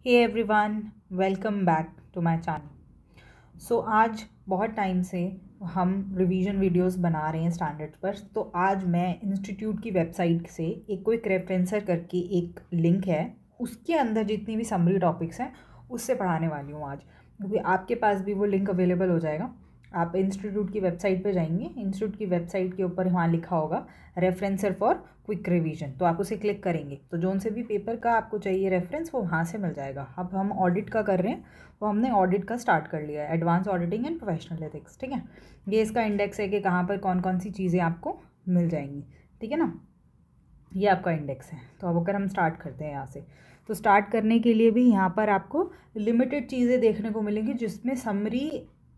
Hey everyone, welcome back to my channel. So आज बहुत time से हम रिवीजन वीडियोस बना रहे हैं स्टैंडर्ड्स पर। तो आज मैं इंस्टीट्यूट की वेबसाइट से एक क्विक रेफरेंसर करके एक लिंक है, उसके अंदर जितनी भी समरी टॉपिक्स हैं उससे पढ़ाने वाली हूँ आज, क्योंकि आपके पास भी वो लिंक अवेलेबल हो जाएगा। आप इंस्टीट्यूट की वेबसाइट पे जाएंगे, इंस्टीट्यूट की वेबसाइट के ऊपर वहाँ लिखा होगा रेफरेंसर फॉर क्विक रिवीजन, तो आप उसे क्लिक करेंगे तो जोन से भी पेपर का आपको चाहिए रेफरेंस वो वहाँ से मिल जाएगा। अब हम ऑडिट का कर रहे हैं, तो हमने ऑडिट का स्टार्ट कर लिया है, advance auditing and professional ethics. ठीक है, ये इसका इंडेक्स है कि कहाँ पर कौन कौन सी चीज़ें आपको मिल जाएंगी। ठीक है ना, ये आपका इंडेक्स है। तो अब अगर हम स्टार्ट करते हैं यहाँ से, तो स्टार्ट करने के लिए भी यहाँ पर आपको लिमिटेड चीज़ें देखने को मिलेंगी जिसमें समरी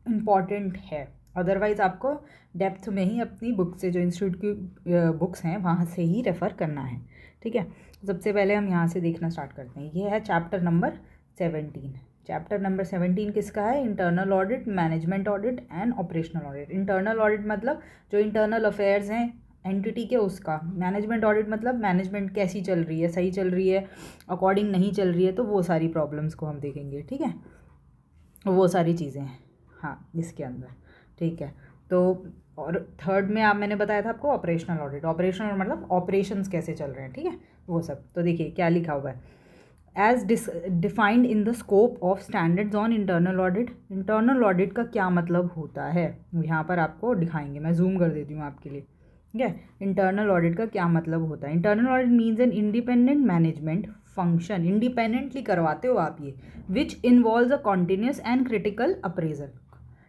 इम्पॉर्टेंट है। अदरवाइज़ आपको डेप्थ में ही अपनी बुक से, जो इंस्टीट्यूट की बुक्स हैं वहाँ से ही रेफ़र करना है। ठीक है, सबसे पहले हम यहाँ से देखना स्टार्ट करते हैं। ये है चैप्टर नंबर 17। चैप्टर नंबर 17 किसका है? Internal audit, management audit and operational audit. Internal audit मतलब जो इंटरनल अफेयर्स हैं एंटिटी के, उसका। मैनेजमेंट ऑडिट मतलब मैनेजमेंट कैसी चल रही है, सही चल रही है, अकॉर्डिंग नहीं चल रही है, तो वो सारी प्रॉब्लम्स को हम देखेंगे। ठीक है, वो सारी चीज़ें हैं हाँ इसके अंदर। ठीक है, तो और थर्ड में मैंने बताया था आपको ऑपरेशनल ऑडिट। ऑपरेशनल मतलब ऑपरेशंस कैसे चल रहे हैं। ठीक है, वो सब। तो देखिए क्या लिखा हुआ है, as defined in the scope of standards on internal audit. Internal audit का क्या मतलब होता है यहाँ पर आपको दिखाएंगे। मैं जूम कर देती हूँ आपके लिए। ठीक है, इंटरनल ऑडिट का क्या मतलब होता है? Internal audit means an independent management function, independently करवाते हो आप ये, which involve a continuous and critical appraisal.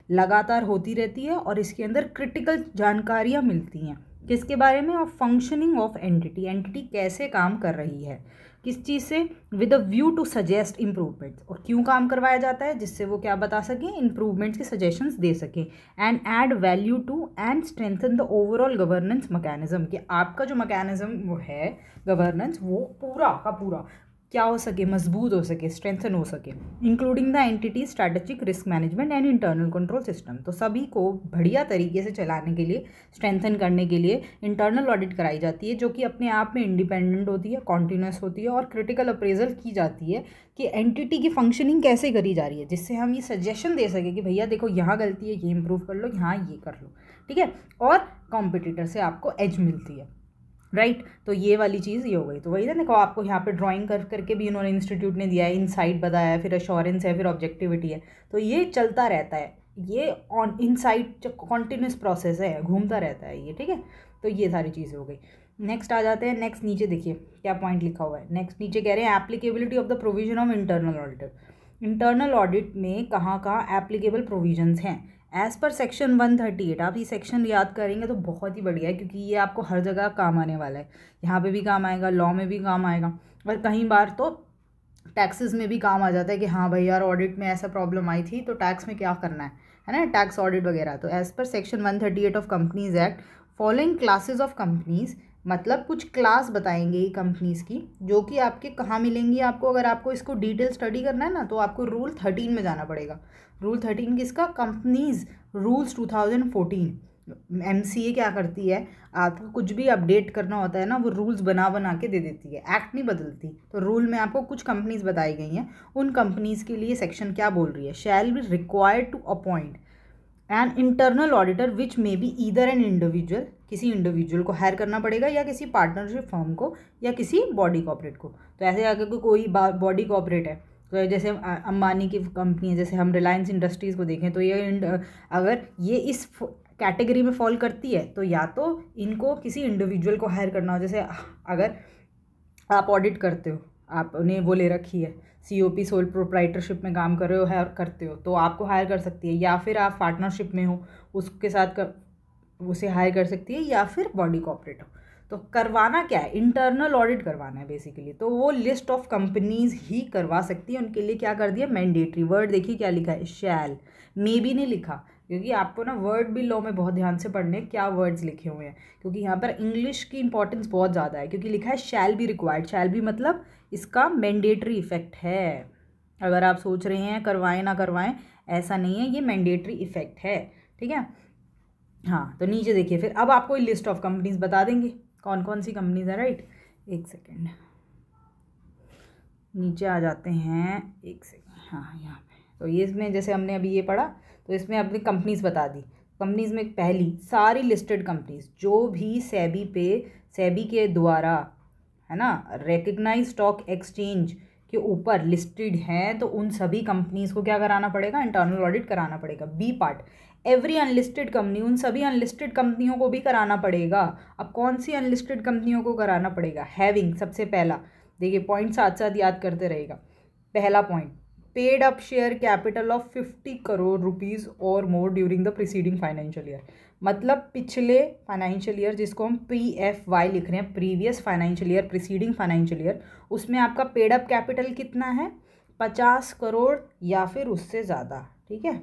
लगातार होती रहती है और इसके अंदर क्रिटिकल जानकारियाँ मिलती हैं किसके बारे में? Of functioning of entity, entity कैसे काम कर रही है, किस चीज़ से? With a view to suggest improvements. और क्यों काम करवाया जाता है? जिससे वो क्या बता सकें, इम्प्रूवमेंट्स के सजेशंस दे सकें। And add value to and strengthen the overall governance mechanism, कि आपका जो मैकेनिज्म वो है गवर्नेंस, वो पूरा का पूरा क्या हो सके, मजबूत हो सके, स्ट्रेंथन हो सके। Including the entity strategic risk management and internal control system. तो सभी को बढ़िया तरीके से चलाने के लिए, स्ट्रेंथन करने के लिए इंटरनल ऑडिट कराई जाती है, जो कि अपने आप में इंडिपेंडेंट होती है, कॉन्टिन्यूस होती है, और क्रिटिकल अप्रेजल की जाती है कि एंटिटी की फंक्शनिंग कैसे करी जा रही है, जिससे हम ये सजेशन दे सकें कि भैया देखो यहाँ गलती है, ये इंप्रूव कर लो, यहाँ ये कर लो। ठीक है, और कॉम्पिटिटर से आपको एज मिलती है। राइट, तो ये वाली चीज़ ये हो गई। तो वही ना, देखो आपको यहाँ पे ड्राइंग कर करके भी इन्होंने इंस्टीट्यूट ने दिया है, इनसाइट बताया है, फिर अश्योरेंस है, फिर ऑब्जेक्टिविटी है। तो ये चलता रहता है, ये ऑन इनसाइट कॉन्टिन्यूस प्रोसेस है, घूमता रहता है ये। ठीक है, तो ये सारी चीज़ें हो गई। नेक्स्ट आ जाते हैं। नेक्स्ट नीचे देखिए क्या पॉइंट लिखा हुआ है। नेक्स्ट नीचे कह रहे हैं applicability of the provision of internal auditor. Internal audit में कहाँ कहाँ एप्लीकेबल प्रोविजंस हैं एज़ पर सेक्शन 138। आप ये सेक्शन याद करेंगे तो बहुत ही बढ़िया है, क्योंकि ये आपको हर जगह काम आने वाला है। यहाँ पे भी काम आएगा, लॉ में भी काम आएगा, और कई बार तो टैक्सेस में भी काम आ जाता है कि हाँ भाई यार ऑडिट में ऐसा प्रॉब्लम आई थी, तो टैक्स में क्या करना है ना, टैक्स ऑडिट वगैरह। तो as per section 138 of companies act, following classes of companies, मतलब कुछ क्लास बताएंगे ये कंपनीज़ की, जो कि आपके कहाँ मिलेंगी आपको। अगर आपको इसको डिटेल स्टडी करना है ना, तो आपको रूल 13 में जाना पड़ेगा। रूल 13 किसका? Companies rules 2014। MCA क्या करती है, आपको कुछ भी अपडेट करना होता है ना, वो रूल्स बना बना के दे देती है, एक्ट नहीं बदलती। तो रूल में आपको कुछ कंपनीज बताई गई हैं, उन कंपनीज के लिए सेक्शन क्या बोल रही है, shall be required to appoint an internal auditor which may be either an individual, किसी इंडिविजुअल को हायर करना पड़ेगा, या किसी पार्टनरशिप फर्म को, या किसी बॉडी कॉर्पोरेट को। तो ऐसे अगर कोई बॉडी कॉर्पोरेट है, तो जैसे अंबानी की कंपनी है, जैसे हम रिलायंस इंडस्ट्रीज़ को देखें, तो ये अगर ये इस कैटेगरी में फॉल करती है, तो या तो इनको किसी इंडिविजुअल को हायर करना हो। जैसे अगर आप ऑडिट करते हो, आपने वो ले रखी है COP, सोल प्रोप्राइटरशिप में काम कर रहे हो, हायर करते हो, तो आपको हायर कर सकती है, या फिर आप पार्टनरशिप में हो उसके साथ उसे हायर कर सकती है, या फिर बॉडी कॉर्पोरेट हो। तो करवाना क्या है, इंटरनल ऑडिट करवाना है बेसिकली। तो वो लिस्ट ऑफ कंपनीज ही करवा सकती है, उनके लिए क्या कर दिया, मैंडेटरी। वर्ड देखिए क्या लिखा है, शैल, मे बी नहीं लिखा, क्योंकि आपको ना वर्ड भी लॉ में बहुत ध्यान से पढ़ने क्या वर्ड्स लिखे हुए हैं, क्योंकि यहाँ पर इंग्लिश की इंपॉर्टेंस बहुत ज़्यादा है। क्योंकि लिखा है shall be required, shall be मतलब इसका मैंडेटरी इफेक्ट है। अगर आप सोच रहे हैं करवाएं ना करवाएं, ऐसा नहीं है, ये मैंडेटरी इफेक्ट है। ठीक है, हाँ। तो नीचे देखिए, फिर अब आपको लिस्ट ऑफ कंपनीज बता देंगे कौन कौन सी कंपनीज है। राइट, एक सेकेंड, नीचे आ जाते हैं, एक सेकंड, हाँ यहाँ पे। तो ये इसमें जैसे हमने अभी ये पढ़ा, तो इसमें अपनी कंपनीज बता दी। कंपनीज में पहली सारी लिस्टेड कंपनीज जो भी सेबी के द्वारा, है ना, रिकग्नाइज स्टॉक एक्सचेंज के ऊपर लिस्टेड हैं, तो उन सभी कंपनीज को क्या कराना पड़ेगा, इंटरनल ऑडिट कराना पड़ेगा। B part, every unlisted company, उन सभी अनलिस्टेड कंपनियों को भी कराना पड़ेगा। अब कौन सी अनलिस्टेड कंपनियों को कराना पड़ेगा, हैविंग, सबसे पहला, देखिए पॉइंट साथ साथ याद करते रहेगा। पहला point, paid up share capital of 50 crore rupees or more during the preceding financial year. मतलब पिछले फाइनेंशियल ईयर, जिसको हम PFY लिख रहे हैं, previous financial year, preceding financial year, उसमें आपका पेड अप कैपिटल कितना है, 50 करोड़ या फिर उससे ज़्यादा। ठीक है,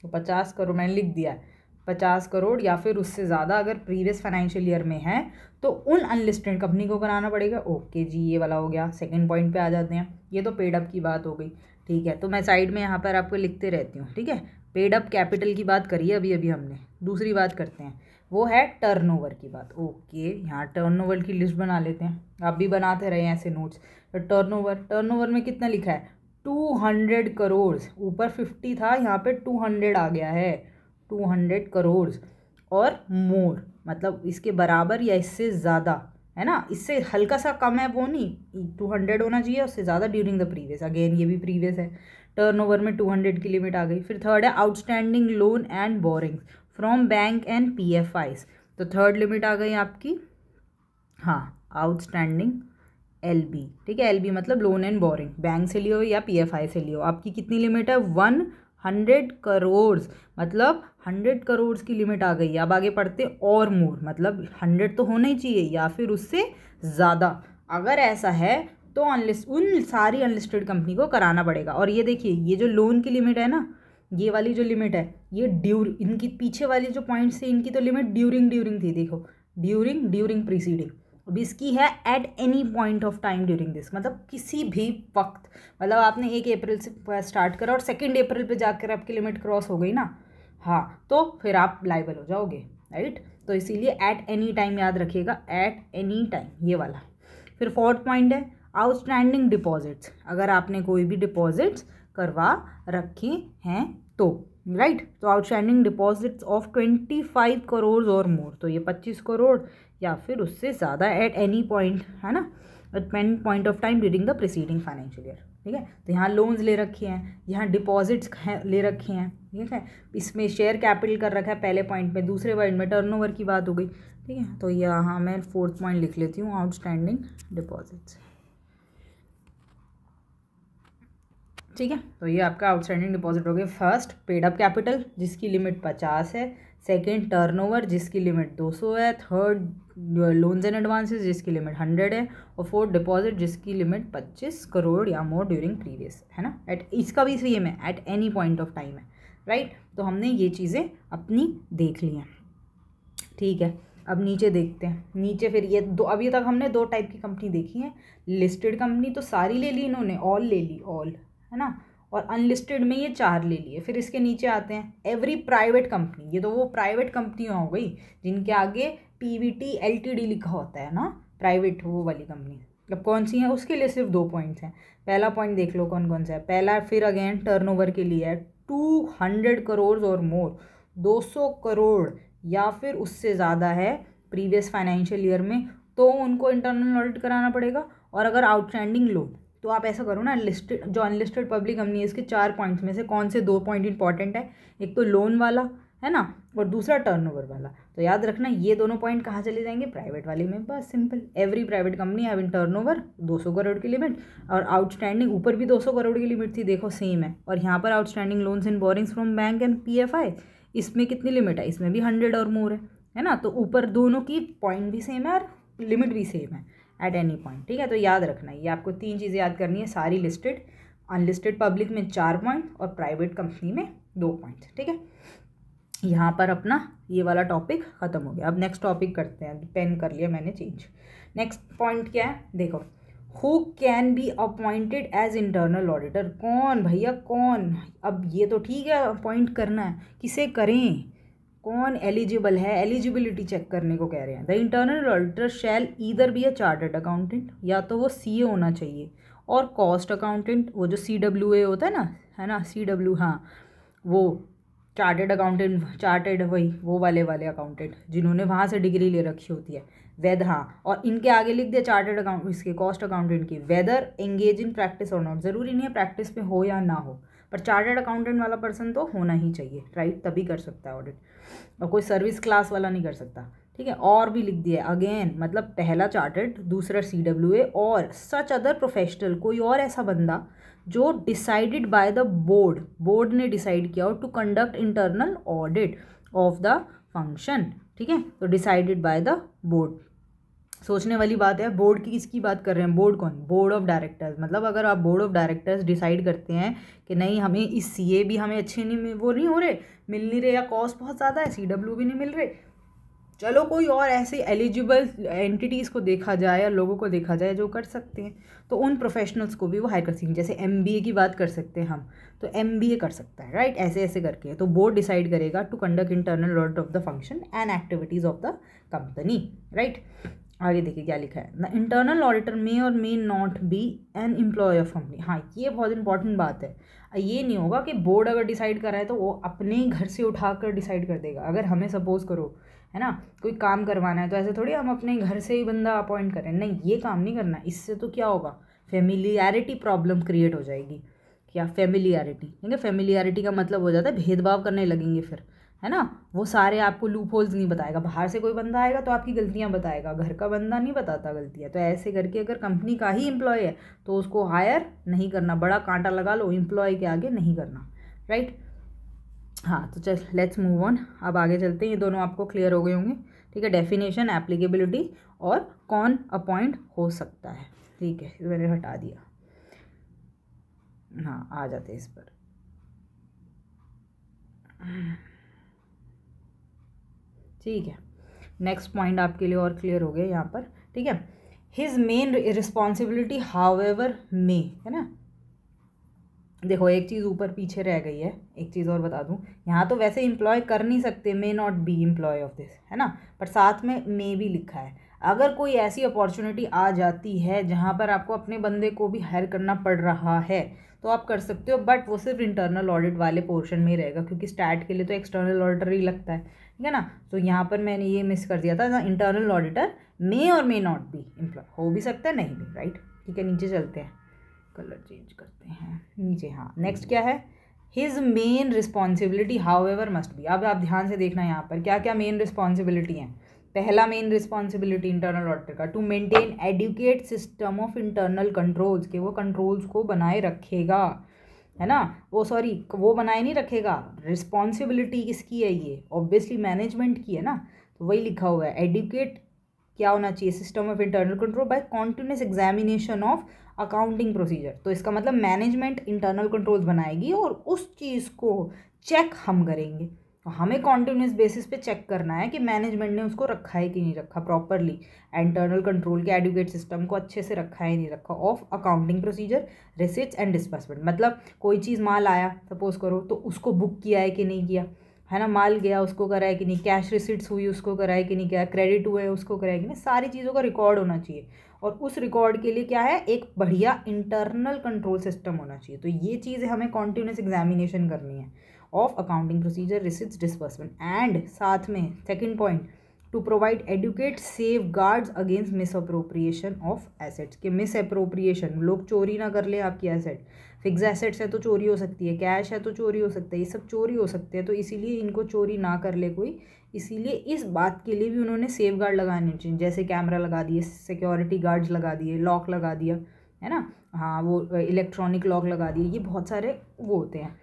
तो 50 करोड़ मैंने लिख दिया है, 50 करोड़ या फिर उससे ज़्यादा अगर प्रीवियस फाइनेंशियल ईयर में है तो उन अनलिस्टेड कंपनी को कराना पड़ेगा। ओके जी, ये वाला हो गया। सेकंड पॉइंट पे आ जाते हैं, ये तो पेड अप की बात हो गई। ठीक है, तो मैं साइड में यहाँ पर आपको लिखते रहती हूँ। ठीक है, पेड अप कैपिटल की बात करिए अभी अभी हमने। दूसरी बात करते हैं, वो है टर्नओवर की बात। ओके, यहाँ टर्नओवर की लिस्ट बना लेते हैं, आप भी बनाते रहे ऐसे नोट्स। तो टर्नओवर में कितना लिखा है, 200 करोड़, ऊपर 50 था, यहाँ पे 200 आ गया है, 200 करोड़ और मोर, मतलब इसके बराबर या इससे ज़्यादा, है ना, इससे हल्का सा कम है वो नहीं, 200 होना चाहिए, उससे ज़्यादा ड्यूरिंग द प्रीवियस। अगेन ये भी प्रीवियस है, टर्नओवर में 200 की लिमिट आ गई। फिर थर्ड है outstanding loan and borings from bank and PFIs। तो थर्ड लिमिट आ गई आपकी, हाँ, आउटस्टैंडिंग LB। ठीक है, LB मतलब लोन एंड बोरिंग, बैंक से लियो या PFI से लियो। आपकी कितनी लिमिट है, 100 करोड़, मतलब 100 करोड़ की लिमिट आ गई। अब आगे पढ़ते और मोर, मतलब 100 तो होना ही चाहिए या फिर उससे ज़्यादा। अगर ऐसा है तो उन सारी अनलिस्टेड कंपनी को कराना पड़ेगा। और ये देखिए, ये जो लोन की लिमिट है ना, ये वाली जो लिमिट है, ये इनकी पीछे वाली जो पॉइंट्स थे, इनकी तो लिमिट ड्यूरिंग थी। देखो, ड्यूरिंग प्रीसीडिंग। अब इसकी है at any point of time during this, मतलब किसी भी वक्त, मतलब आपने 1 अप्रैल से स्टार्ट करा और 2 अप्रैल पे जाकर आपकी लिमिट क्रॉस हो गई ना, हाँ, तो फिर आप लाइबल हो जाओगे, राइट। तो इसीलिए एट एनी टाइम याद रखिएगा, एट एनी टाइम, ये वाला। फिर फोर्थ पॉइंट है आउटस्टैंडिंग डिपॉजिट्स, अगर आपने कोई भी डिपॉजिट्स करवा रखे हैं तो, राइट। तो आउटस्टैंडिंग डिपॉजिट्स ऑफ 25 करोड़ और मोर, तो ये 25 करोड़ या फिर उससे ज़्यादा एट एनी पॉइंट, है ना, at any point of time during the preceding financial year. ठीक है, तो यहाँ लोन्स ले रखे हैं, यहाँ डिपॉजिट्स ले रखे हैं। ठीक है, इसमें शेयर कैपिटल कर रखा है पहले पॉइंट में, दूसरे पॉइंट में टर्नओवर की बात हो गई। ठीक है, तो यहाँ मैं फोर्थ पॉइंट लिख लेती हूँ, आउटस्टैंडिंग डिपॉजिट्स। ठीक है, तो ये आपका आउटस्टैंडिंग डिपॉजिट हो गया। फर्स्ट पेड अप कैपिटल जिसकी लिमिट 50 है, सेकंड टर्नओवर जिसकी लिमिट 200 है, थर्ड लोन्स एंड एडवांसेस जिसकी लिमिट 100 है, और फोर्थ डिपॉजिट जिसकी लिमिट 25 करोड़ या मोर ड्यूरिंग प्रीवियस, है ना। एट इसका भी सेम है, at any point of time है, राइट। तो हमने ये चीज़ें अपनी देख ली हैं। ठीक है, अब नीचे देखते हैं। नीचे फिर ये दो, अभी तक हमने 2 टाइप की कंपनी देखी है। लिस्टेड कंपनी तो सारी ले ली इन्होंने, ऑल ले ली, ऑल, है ना, और अनलिस्टेड में ये 4 ले लिए। फिर इसके नीचे आते हैं एवरी प्राइवेट कंपनी, ये तो वो प्राइवेट कंपनियाँ हो गई जिनके आगे PVT LTD लिखा होता है ना, प्राइवेट वो वाली कंपनी। अब कौन सी है, उसके लिए सिर्फ 2 पॉइंट्स हैं। पहला पॉइंट देख लो कौन कौन सा है। पहला फिर अगेन टर्नओवर के लिए है 200 करोड़ और मोर, 200 करोड़ या फिर उससे ज़्यादा है प्रीवियस फाइनेंशियल ईयर में, तो उनको इंटरनल ऑडिट कराना पड़ेगा। और अगर आउटस्टैंडिंग लोन, तो आप ऐसा करो ना, लिस्टेड जो अनलिस्टेड पब्लिक कंपनी है, इसके 4 पॉइंट्स में से कौन से 2 पॉइंट इंपॉर्टेंट है, एक तो लोन वाला, है ना, और दूसरा टर्नओवर वाला। तो याद रखना ये दोनों पॉइंट कहाँ चले जाएंगे, प्राइवेट वाले में। बस simple, every private company have in turnover 200 crore की लिमिट, और आउटस्टैंडिंग ऊपर भी 200 करोड़ की लिमिट थी, देखो सेम है। और यहाँ पर outstanding loans and borings from bank and PFI, इसमें कितनी लिमिट है, इसमें भी 100 और मोर है ना। तो ऊपर दोनों की पॉइंट भी सेम है और लिमिट भी सेम है एट एनी पॉइंट। ठीक है, तो याद रखना ये आपको 3 चीज़ें याद करनी है, सारी लिस्टेड, अनलिस्टेड पब्लिक में 4 पॉइंट और प्राइवेट कंपनी में 2 पॉइंट। ठीक है, यहाँ पर अपना ये वाला टॉपिक ख़त्म हो गया। अब नेक्स्ट टॉपिक करते हैं, पेन कर लिया मैंने चेंज। नेक्स्ट पॉइंट क्या है, देखो, who can be appointed as internal auditor, कौन भैया कौन। अब ये तो ठीक है अपॉइंट करना है, किसे करें, कौन एलिजिबल है, एलिजिबिलिटी चेक करने को कह रहे हैं। The internal auditor shall either be a chartered accountant, या तो वो CA होना चाहिए, और कॉस्ट अकाउंटेंट, वो जो CWA होता है ना CW, हाँ वो चार्टेड अकाउंटेंट, चार्टेड वही वो वाले अकाउंटेंट जिन्होंने वहाँ से डिग्री ले रखी होती है, वेद, हाँ, और इनके आगे लिख दिया चार्टेड अकाउंट, इसके कॉस्ट अकाउंटेंट की, वेदर एंगेज इन प्रैक्टिस और नॉट, ज़रूरी नहीं है प्रैक्टिस में हो या ना हो, पर चार्टेड अकाउंटेंट वाला पर्सन तो होना ही चाहिए, राइट, तभी कर सकता है ऑडिट, और कोई सर्विस क्लास वाला नहीं कर सकता, ठीक है। और भी लिख दिया अगेन, मतलब पहला चार्टेड, दूसरा CWA, और सच अदर प्रोफेशनल, कोई और ऐसा बंदा जो डिसाइडेड बाय द बोर्ड ने डिसाइड किया हो to conduct internal audit of the function, ठीक है। तो डिसाइडेड बाय द बोर्ड, सोचने वाली बात है, बोर्ड की किसकी बात कर रहे हैं, बोर्ड कौन, बोर्ड ऑफ डायरेक्टर्स, मतलब अगर आप बोर्ड ऑफ डायरेक्टर्स डिसाइड करते हैं कि नहीं हमें इस CA भी हमें अच्छे नहीं वो नहीं हो रहे, मिल नहीं रहे, या कॉस्ट बहुत ज़्यादा है, CW भी नहीं मिल रहे, चलो कोई और ऐसे एलिजिबल एंटिटीज़ को देखा जाए या लोगों को देखा जाए जो कर सकते हैं, तो उन प्रोफेशनल्स को भी वो हायर कर सकते हैं। जैसे MBA की बात कर सकते हैं हम, तो MBA कर सकता है, राइट, ऐसे ऐसे करके। तो बोर्ड डिसाइड करेगा to conduct internal audit of the function and activities of the company, right. आगे देखिए क्या लिखा है, द इंटरनल ऑडिटर मे और may not be an employee of company. हाँ, ये बहुत इंपॉर्टेंट बात है। ये नहीं होगा कि बोर्ड अगर डिसाइड कर रहा है तो वो अपने ही घर से उठा कर डिसाइड कर देगा। अगर हमें सपोज करो, है ना, कोई काम करवाना है, तो ऐसे थोड़ी हम अपने घर से ही बंदा अपॉइंट करें, नहीं, ये काम नहीं करना। इससे तो क्या होगा, फेमिलियरिटी प्रॉब्लम क्रिएट हो जाएगी। क्या, फेमिलियरिटी, ठीक है, फेमिलियरिटी का मतलब हो जाता है भेदभाव करने लगेंगे फिर, है ना। वो सारे आपको लूप होल्स नहीं बताएगा, बाहर से कोई बंदा आएगा तो आपकी गलतियां बताएगा, घर का बंदा नहीं बताता गलतियां। तो ऐसे करके अगर कंपनी का ही एम्प्लॉय है तो उसको हायर नहीं करना, बड़ा कांटा लगा लो, एम्प्लॉय के आगे नहीं करना, राइट। हाँ, तो चल लेट्स मूव ऑन, अब आगे चलते हैं। ये दोनों आपको क्लियर हो गए होंगे, ठीक है, डेफिनेशन, एप्लीकेबिलिटी और कौन अपॉइंट हो सकता है, ठीक है, मैंने हटा दिया। हाँ, आ जाते हैं इस पर। ठीक है, नेक्स्ट पॉइंट आपके लिए और क्लियर हो गया यहाँ पर, ठीक है। हिज मेन रिस्पॉन्सिबिलिटी हाउएवर मे, है ना। देखो एक चीज़ ऊपर पीछे रह गई है, एक चीज़ और बता दूं, यहाँ तो वैसे एम्प्लॉय कर नहीं सकते, may not be employee of this, है ना, पर साथ में मे भी लिखा है। अगर कोई ऐसी अपॉर्चुनिटी आ जाती है जहाँ पर आपको अपने बंदे को भी हायर करना पड़ रहा है तो आप कर सकते हो, बट वो सिर्फ इंटरनल ऑडिट वाले पोर्शन में ही रहेगा, क्योंकि स्टार्ट के लिए तो एक्सटर्नल ऑडिटर ही लगता है, ठीक है ना। तो यहाँ पर मैंने ये मिस कर दिया था, इंटरनल ऑडिटर मे और मे नॉट बी एम्प्लॉय, हो भी सकता है नहीं भी, राइट, ठीक है। नीचे चलते हैं, कलर चेंज करते हैं नीचे। हाँ, नेक्स्ट क्या है, his main responsibility however must be. अब आप ध्यान से देखना यहाँ पर क्या क्या मेन रिस्पॉन्सिबिलिटी हैं। पहला मेन रिस्पॉन्सिबिलिटी इंटरनल ऑडिटर का, to maintain adequate system of internal controls, के वो कंट्रोल्स को बनाए रखेगा, है ना। वो सॉरी, वो बनाए नहीं रखेगा, रिस्पॉन्सिबिलिटी किसकी है, ये ऑब्वियसली मैनेजमेंट की है ना। तो वही लिखा हुआ है, एडुकेट क्या होना चाहिए, system of internal control by continuous examination of accounting procedure. तो इसका मतलब मैनेजमेंट इंटरनल कंट्रोल्स बनाएगी और उस चीज़ को चेक हम करेंगे। तो हमें कॉन्टिन्यूस बेसिस पे चेक करना है कि मैनेजमेंट ने उसको रखा है कि नहीं रखा प्रॉपरली, इंटरनल कंट्रोल के एडुकेट सिस्टम को अच्छे से रखा है नहीं रखा, of accounting procedure, receipts and disbursement. मतलब कोई चीज़ माल आया सपोज करो तो उसको बुक किया है कि नहीं किया, है ना, माल गया उसको करा है कि नहीं, कैश रिसिट्स हुई उसको करा है कि नहीं किया, क्रेडिट हुए उसको करा है कि नहीं, सारी चीज़ों का रिकॉर्ड होना चाहिए। और उस रिकॉर्ड के लिए क्या है, एक बढ़िया इंटरनल कंट्रोल सिस्टम होना चाहिए। तो ये चीज़ हमें कॉन्टिन्यूस एग्जामिनेशन करनी है of accounting procedure, receipts, disbursement. And साथ में second point, to provide adequate safeguards against misappropriation of assets, के मिस अप्रोप्रिएशन, लोग चोरी ना कर ले आपकी एसेट। फिक्स एसेट्स है तो चोरी हो सकती है, कैश है तो चोरी हो सकता है, ये सब चोरी हो सकते हैं, तो इसीलिए इनको चोरी ना कर ले कोई, इसीलिए इस बात के लिए भी उन्होंने सेफ गार्ड लगाने चाहिए, जैसे कैमरा लगा दिए, सिक्योरिटी गार्ड्स लगा दिए, लॉक लगा दिया, है ना, हाँ वो इलेक्ट्रॉनिक लॉक लगा दिए, ये बहुत सारे वो होते हैं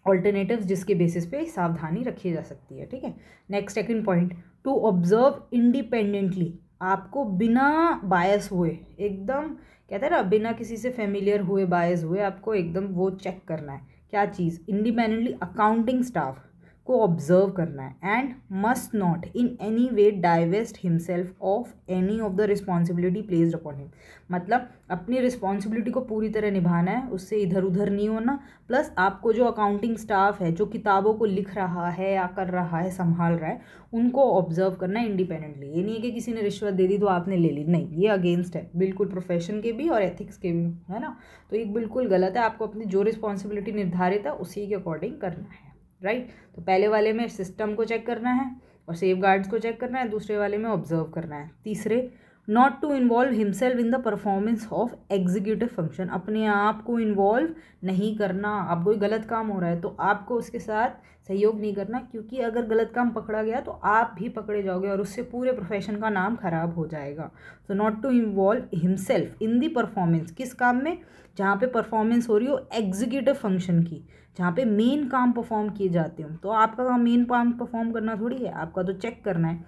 ऑल्टरनेटिव्स जिसके बेसिस पे सावधानी रखी जा सकती है, ठीक है। Next second point, to observe independently, आपको बिना बायस हुए, एकदम कहते हैं ना बिना किसी से फेमिलियर हुए बायस हुए, आपको एकदम वो चेक करना है क्या चीज़, इंडिपेंडेंटली अकाउंटिंग स्टाफ, को ऑब्जर्व करना है and must not in any way divest himself of any of the responsibility placed upon him. मतलब अपनी रिस्पॉन्सिबिलिटी को पूरी तरह निभाना है, उससे इधर उधर नहीं होना। प्लस आपको जो अकाउंटिंग स्टाफ है, जो किताबों को लिख रहा है या कर रहा है, संभाल रहा है, उनको ऑब्जर्व करना है इंडिपेंडेंटली। ये नहीं है कि किसी ने रिश्वत दे दी तो आपने ले ली, नहीं, ये अगेंस्ट है बिल्कुल प्रोफेशन के भी और एथिक्स के भी, है ना। तो ये बिल्कुल गलत है। आपको अपनी जो रिस्पॉन्सिबिलिटी निर्धारित है उसी के अकॉर्डिंग करना है, राइट। तो पहले वाले में सिस्टम को चेक करना है और सेफ गार्ड्स को चेक करना है, दूसरे वाले में ऑब्जर्व करना है। तीसरे, not to involve himself in the performance of executive function. अपने आप को इन्वॉल्व नहीं करना। अब कोई गलत काम हो रहा है तो आपको उसके साथ सहयोग नहीं करना, क्योंकि अगर गलत काम पकड़ा गया तो आप भी पकड़े जाओगे और उससे पूरे प्रोफेशन का नाम खराब हो जाएगा। तो not to involve himself in the performance, किस काम में, जहाँ पे परफॉर्मेंस हो रही हो एग्जीक्यूटिव फंक्शन की, जहाँ पे मेन काम परफॉर्म किए जाते हो। तो आपका काम मेन काम परफॉर्म करना थोड़ी है, आपका तो चेक करना है।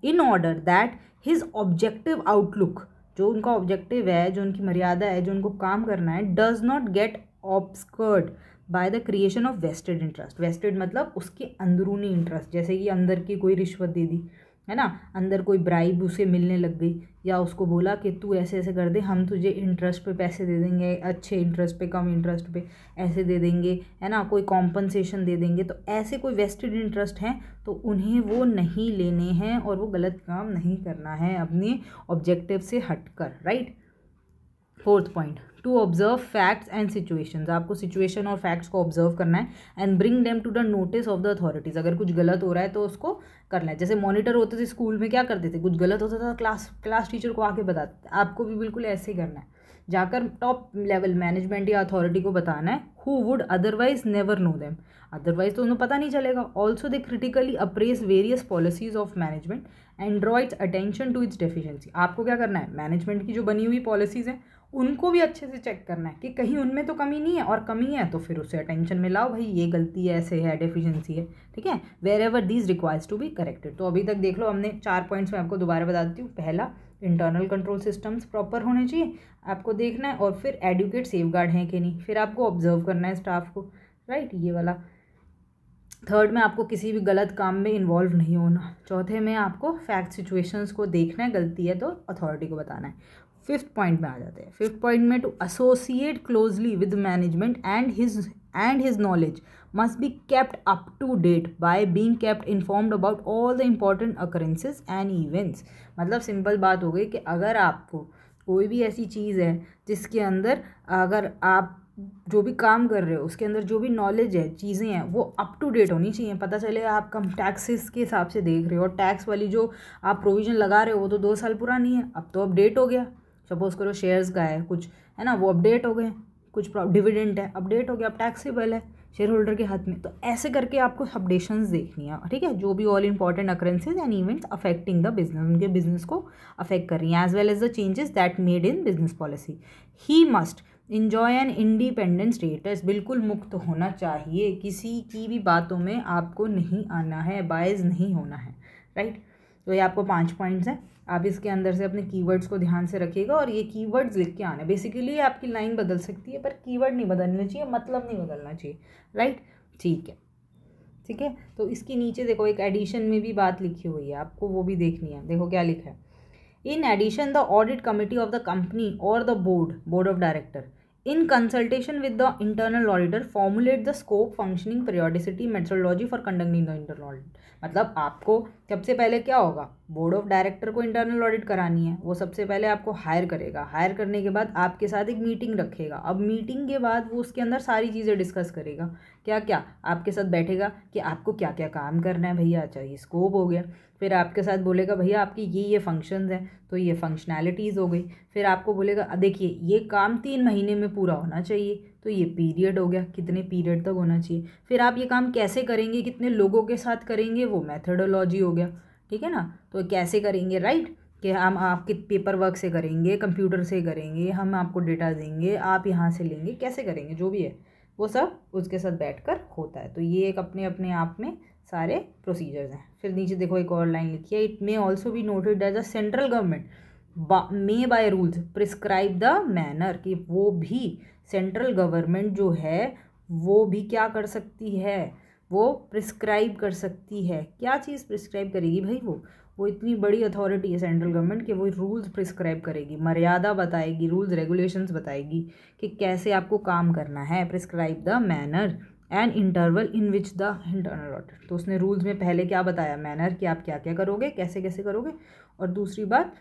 In order that his objective outlook, जो उनका ऑब्जेक्टिव है, जो उनकी मर्यादा है, जो उनको काम करना है, does not get obscured by the creation of vested interest. Vested मतलब उसके अंदरूनी इंटरेस्ट, जैसे कि अंदर की कोई रिश्वत दे दी, है ना, अंदर कोई ब्राइब उसे मिलने लग गई, या उसको बोला कि तू ऐसे ऐसे कर दे, हम तुझे इंटरेस्ट पे पैसे दे देंगे, अच्छे इंटरेस्ट पे, कम इंटरेस्ट पे ऐसे दे देंगे, है ना, कोई कॉम्पनसेशन दे देंगे। तो ऐसे कोई वेस्टेड इंटरेस्ट हैं तो उन्हें वो नहीं लेने हैं और वो गलत काम नहीं करना है अपने ऑब्जेक्टिव से हटकर, right. Fourth point, to observe facts and situations. आपको सिचुएशन और फैक्ट्स को ऑब्जर्व करना है and bring them to the notice of the authorities. अगर कुछ गलत हो रहा है तो उसको करना है। जैसे मॉनिटर होते थे स्कूल में, क्या करते थे, कुछ गलत होता था क्लास टीचर को आके बताते थे। आपको भी बिल्कुल ऐसे ही करना है, जाकर टॉप लेवल मैनेजमेंट या अथॉरिटी को बताना है, who would otherwise never know them, otherwise तो उन्हें पता नहीं चलेगा। Also they critically appraise various policies of management and draw its attention to its deficiency. आपको क्या करना है, मैनेजमेंट की जो बनी हुई पॉलिसीज़ हैं उनको भी अच्छे से चेक करना है कि कहीं उनमें तो कमी नहीं है, और कमी है तो फिर उसे अटेंशन में लाओ, भाई ये गलती है, ऐसे है, डेफिशिएंसी है, ठीक है। Wherever these requires to be corrected. तो अभी तक देख लो, हमने 4 पॉइंट्स में आपको दोबारा बता देती हूँ। पहला, इंटरनल कंट्रोल सिस्टम्स प्रॉपर होने चाहिए, आपको देखना है, और फिर एडुकेट सेफगार्ड हैं कि नहीं, फिर आपको ऑब्जर्व करना है स्टाफ को, राइट, ये वाला। थर्ड में आपको किसी भी गलत काम में इन्वॉल्व नहीं होना। चौथे में आपको फैक्ट सिचुएशंस को देखना है, गलती है तो अथॉरिटी को बताना है। फिफ्थ पॉइंट में आ जाते हैं। फिफ्थ पॉइंट में, to associate closely with management and his knowledge must be kept up to date by being kept informed about all the important occurrences and events. मतलब सिंपल बात हो गई कि अगर आपको कोई भी ऐसी चीज़ है जिसके अंदर अगर आप जो भी काम कर रहे हो उसके अंदर जो भी नॉलेज है, चीज़ें हैं, वो अप टू डेट होनी चाहिए। पता चले आप कम टैक्सेस के हिसाब से देख रहे हो और टैक्स वाली जो आप प्रोविज़न लगा रहे हो वो तो 2 साल पुरानी है, अब तो अपडेट हो गया। सपोज करो शेयर्स का है कुछ, है ना, वो अपडेट हो गए, कुछ डिविडेंड है अपडेट हो गया, अब टैक्सेबल है शेयर होल्डर के हाथ में। तो ऐसे करके आपको अपडेशंस देखनी है, ठीक है, जो भी all important occurrences and events affecting the business, उनके बिजनेस को अफेक्ट कर रही हैं, as well as the changes that made in business policy. He must enjoy an independent status. बिल्कुल मुक्त होना चाहिए, किसी की भी बातों में आपको नहीं आना है, बायस नहीं होना है, राइट। तो ये आपको 5 पॉइंट्स हैं, आप इसके अंदर से अपने कीवर्ड्स को ध्यान से रखिएगा और ये कीवर्ड्स लिख के आने। बेसिकली आपकी लाइन बदल सकती है पर कीवर्ड नहीं बदलना चाहिए, मतलब नहीं बदलना चाहिए, राइट, ठीक है, ठीक है। तो इसके नीचे देखो एक एडिशन में भी बात लिखी हुई है, आपको वो भी देखनी है। देखो क्या लिखा है, in addition the audit committee of the company or the board of director in consultation with the internal auditor formulate the scope, functioning, periodicity, methodology for conducting the internal audit। मतलब आपको सबसे पहले क्या होगा, बोर्ड ऑफ डायरेक्टर को internal audit करानी है, वो सबसे पहले आपको हायर करेगा, हायर करने के बाद आपके साथ एक मीटिंग रखेगा। अब मीटिंग के बाद वो उसके अंदर सारी चीज़ें डिस्कस करेगा, क्या क्या आपके साथ बैठेगा कि आपको क्या क्या काम करना है भैया, चाहिए स्कोप हो गया, फिर आपके साथ बोलेगा भैया आपकी ये फंक्शंस हैं तो ये फंक्शनैलिटीज़ हो गई, फिर आपको बोलेगा देखिए ये काम 3 महीने में पूरा होना चाहिए तो ये पीरियड हो गया, कितने पीरियड तक होना चाहिए, फिर आप ये काम कैसे करेंगे, कितने लोगों के साथ करेंगे, वो मेथडोलॉजी हो गया, ठीक है ना। तो कैसे करेंगे, राइट, कि हम आपके पेपर वर्क से करेंगे, कंप्यूटर से करेंगे, हम आपको डेटा देंगे, आप यहाँ से लेंगे, कैसे करेंगे, जो भी है वो सब उसके साथ बैठकर होता है। तो ये एक अपने अपने आप में सारे प्रोसीजर्स हैं। फिर नीचे देखो एक और लाइन लिखी है, it may also be noted as a central government may by rules prescribe the manner, कि वो भी सेंट्रल गवर्नमेंट जो है वो भी क्या कर सकती है, वो प्रिस्क्राइब कर सकती है। क्या चीज़ प्रिस्क्राइब करेगी भाई? वो इतनी बड़ी अथॉरिटी है सेंट्रल गवर्नमेंट कि वो रूल्स प्रिस्क्राइब करेगी, मर्यादा बताएगी, रूल्स रेगुलेशंस बताएगी कि कैसे आपको काम करना है। Prescribe the manner and interval in which the internal audit. तो उसने रूल्स में पहले क्या बताया? मैनर, कि आप क्या क्या करोगे, कैसे कैसे करोगे, और दूसरी बात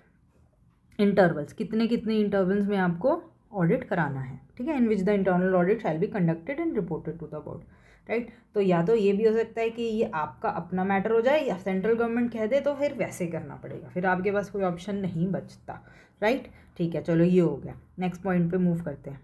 इंटरवल्स, कितने कितने इंटरवल्स में आपको ऑडिट कराना है, ठीक है। In which the internal audit shall be conducted and reported to the board, right. तो या तो ये भी हो सकता है कि ये आपका अपना मैटर हो जाए, या सेंट्रल गवर्नमेंट कह दे तो फिर वैसे करना पड़ेगा, फिर आपके पास कोई ऑप्शन नहीं बचता, राइट। ठीक है, चलो ये हो गया। नेक्स्ट पॉइंट पे मूव करते हैं।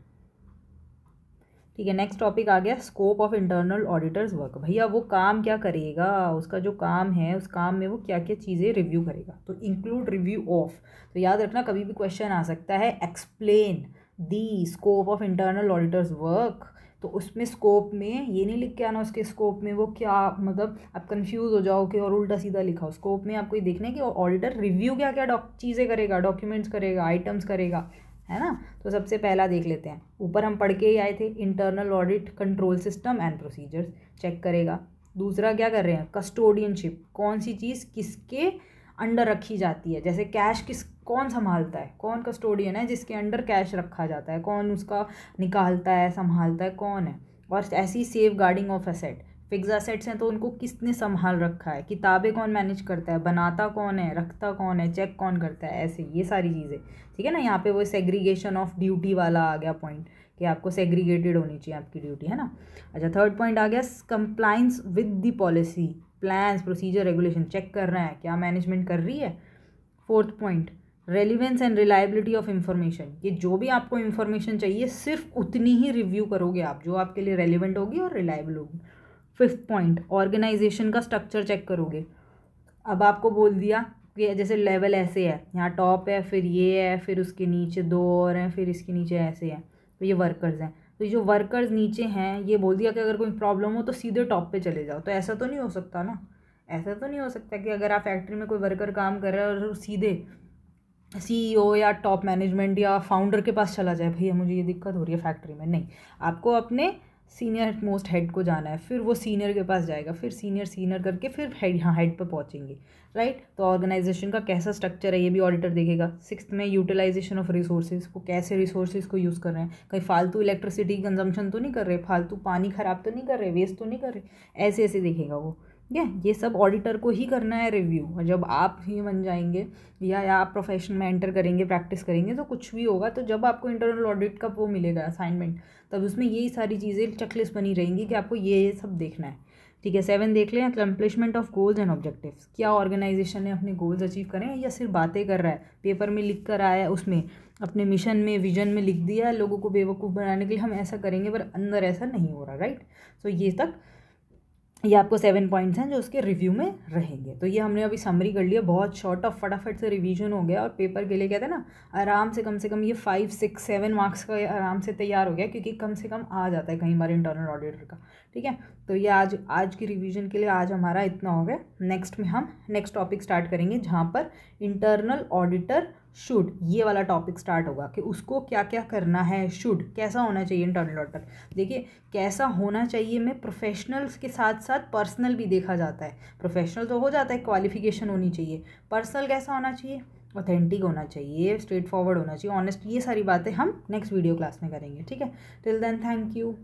ठीक है, नेक्स्ट टॉपिक आ गया scope of internal auditors work. भैया वो काम क्या करेगा, उसका जो काम है उस काम में वो क्या क्या चीज़ें रिव्यू करेगा। तो इंक्लूड रिव्यू ऑफ, तो याद रखना कभी भी क्वेश्चन आ सकता है explain the scope of internal auditors work. तो उसमें स्कोप में ये नहीं लिख के आना उसके स्कोप में वो क्या, मतलब आप कंफ्यूज हो जाओगे और उल्टा सीधा लिखा हो। स्कोप में आपको ये देखना है कि ऑडिटर रिव्यू क्या क्या चीज़ें करेगा, डॉक्यूमेंट्स करेगा, आइटम्स करेगा, है ना। तो सबसे पहला देख लेते हैं, ऊपर हम पढ़ के ही आए थे, internal audit control system and procedures check करेगा। दूसरा क्या कर रहे हैं? कस्टोडियनशिप, कौन सी चीज़ किसके अंडर रखी जाती है, जैसे कैश कौन संभालता है, कौन कस्टोडियन है जिसके अंडर कैश रखा जाता है, कौन उसका निकालता है, संभालता है, कौन है। और ऐसी safeguarding of asset, fix assets हैं तो उनको किसने संभाल रखा है, किताबें कौन मैनेज करता है, बनाता कौन है, रखता कौन है, चेक कौन करता है, ऐसे ये सारी चीज़ें, ठीक है ना। यहाँ पे वो सेग्रीगेशन ऑफ ड्यूटी वाला आ गया पॉइंट कि आपको सेग्रीगेटेड होनी चाहिए आपकी ड्यूटी, है ना। अच्छा, थर्ड पॉइंट आ गया compliance with the policy, plans, procedure, regulation check कर रहा है क्या मैनेजमेंट कर रही है। Fourth point relevance and reliability of information, ये जो भी आपको इन्फॉर्मेशन चाहिए सिर्फ उतनी ही रिव्यू करोगे आप जो आपके लिए रेलिवेंट होगी और रिलायबल होगी। फिफ्थ पॉइंट ऑर्गेनाइजेशन का स्ट्रक्चर चेक करोगे। अब आपको बोल दिया कि जैसे लेवल ऐसे है, यहाँ टॉप है, फिर ये है, फिर उसके नीचे दो और हैं, फिर इसके नीचे ऐसे है, तो ये वर्कर्स हैं। तो ये जो वर्कर्स नीचे हैं, ये बोल दिया कि अगर कोई प्रॉब्लम हो तो सीधे टॉप पे चले जाओ। तो ऐसा तो नहीं हो सकता ना, ऐसा तो नहीं हो सकता कि अगर आप फैक्ट्री में कोई वर्कर काम कर रहा है और सीधे CEO या टॉप मैनेजमेंट या फाउंडर के पास चला जाए, भैया मुझे ये दिक्कत हो रही है फैक्ट्री में। नहीं, आपको अपने सीनियर मोस्ट हेड को जाना है, फिर वो सीनियर के पास जाएगा, फिर सीनियर करके फिर हेड, यहाँ हेड पर पहुँचेंगे, राइट। तो ऑर्गेनाइजेशन का कैसा स्ट्रक्चर है ये भी ऑडिटर देखेगा। सिक्स्थ में यूटिलाइजेशन ऑफ रिसोर्सेज, को कैसे रिसोर्सेज को यूज़ कर रहे हैं, कहीं फालतू इलेक्ट्रिसिटी कंजम्पशन तो नहीं कर रहे, फालतू पानी ख़राब तो नहीं कर रहे, वेस्ट तो नहीं कर रहे, ऐसे ऐसे देखेगा वो। ठीक है, ये सब ऑडिटर को ही करना है रिव्यू। और जब आप ही बन जाएंगे या आप प्रोफेशन में एंटर करेंगे, प्रैक्टिस करेंगे, तो कुछ भी होगा, तो जब आपको इंटरनल ऑडिट का वो मिलेगा असाइनमेंट, तब उसमें यही सारी चीज़ें चेकलिस्ट बनी रहेंगी कि आपको ये सब देखना है। ठीक है, 7 देख लें, accomplishment of goals and objectives, क्या ऑर्गेनाइजेशन ने अपने गोल्स अचीव करें हैं या सिर्फ बातें कर रहा है, पेपर में लिख कर आया है, उसमें अपने मिशन में, विजन में लिख दिया है लोगों को बेवकूफ़ बनाने के लिए, हम ऐसा करेंगे, पर अंदर ऐसा नहीं हो रहा, राइट। सो ये तक, ये आपको 7 पॉइंट्स हैं जो उसके रिव्यू में रहेंगे। तो ये हमने अभी समरी कर लिया, बहुत शॉर्ट ऑफ फटाफट से रिवीजन हो गया, और पेपर के लिए कहते हैं ना आराम से, कम ये 5, 6, 7 मार्क्स का आराम से तैयार हो गया, क्योंकि कम से कम आ जाता है कई बार इंटरनल ऑडिटर का। ठीक है, तो ये आज की रिवीजन के लिए आज हमारा इतना हो गया। नेक्स्ट में हम नेक्स्ट टॉपिक स्टार्ट करेंगे, जहाँ पर इंटरनल ऑडिटर शुड, ये वाला टॉपिक स्टार्ट होगा कि उसको क्या क्या करना है। शुड कैसा होना चाहिए इंटरनल ऑडिटर, देखिए कैसा होना चाहिए में प्रोफेशनल्स के साथ साथ पर्सनल भी देखा जाता है। प्रोफेशनल तो हो जाता है, क्वालिफिकेशन होनी चाहिए, पर्सनल कैसा होना चाहिए, ऑथेंटिक होना चाहिए, स्ट्रेट फॉरवर्ड होना चाहिए, ऑनेस्ट, ये सारी बातें हम नेक्स्ट वीडियो क्लास में करेंगे। ठीक है, टिल देन थैंक यू।